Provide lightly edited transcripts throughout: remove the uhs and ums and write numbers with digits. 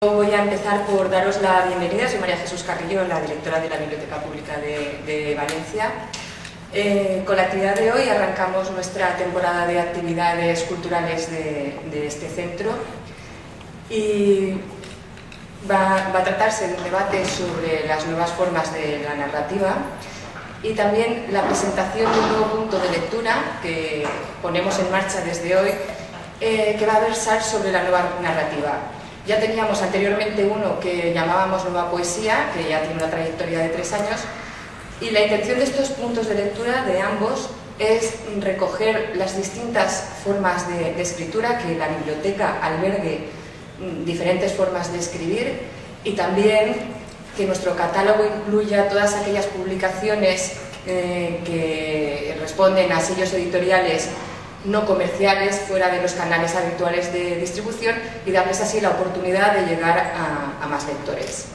Voy a empezar por daros la bienvenida. Soy María Jesús Carrillo, la directora de la Biblioteca Pública de Valencia. Con la actividad de hoy arrancamos nuestra temporada de actividades culturales de este centro y va a tratarse de un debate sobre las nuevas formas de la narrativa y también la presentación de un nuevo punto de lectura que ponemos en marcha desde hoy, que va a versar sobre la nueva narrativa. Ya teníamos anteriormente uno que llamábamos Nueva Poesía, que ya tiene una trayectoria de 3 años, y la intención de estos puntos de lectura de ambos es recoger las distintas formas de escritura, que la biblioteca albergue diferentes formas de escribir y también que nuestro catálogo incluya todas aquellas publicaciones que responden a sellos editoriales no comerciales fuera de los canales habituales de distribución y darles así la oportunidad de llegar a más lectores.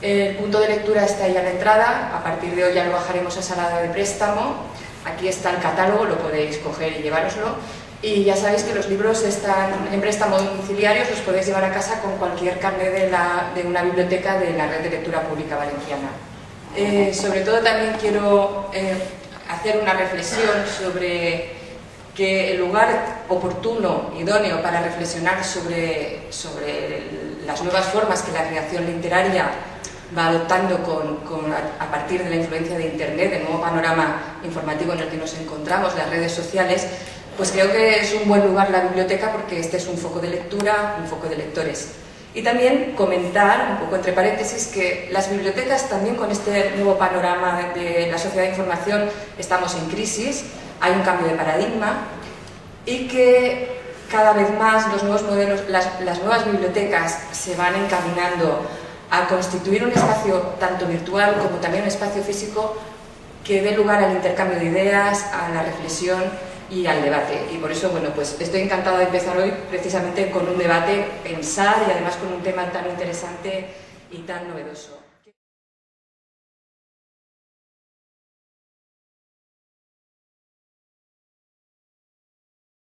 El punto de lectura está ahí a la entrada, a partir de hoy ya lo bajaremos a sala de préstamo. Aquí está el catálogo, lo podéis coger y llevároslo. Y ya sabéis que los libros están en préstamo domiciliarios, los podéis llevar a casa con cualquier carnet de una biblioteca de la Red de Lectura Pública Valenciana. Sobre todo también quiero hacer una reflexión sobre que el lugar oportuno, idóneo para reflexionar sobre las nuevas formas que la creación literaria va adoptando a partir de la influencia de Internet, del nuevo panorama informativo en el que nos encontramos, las redes sociales, pues creo que es un buen lugar la biblioteca porque este es un foco de lectura, un foco de lectores. Y también comentar, un poco entre paréntesis, que las bibliotecas también con este nuevo panorama de la sociedad de información estamos en crisis. Hay un cambio de paradigma y que cada vez más los nuevos modelos, las nuevas bibliotecas se van encaminando a constituir un espacio tanto virtual como también un espacio físico que dé lugar al intercambio de ideas, a la reflexión y al debate. Y por eso, bueno, pues estoy encantada de empezar hoy precisamente con un debate, pensar y además con un tema tan interesante y tan novedoso.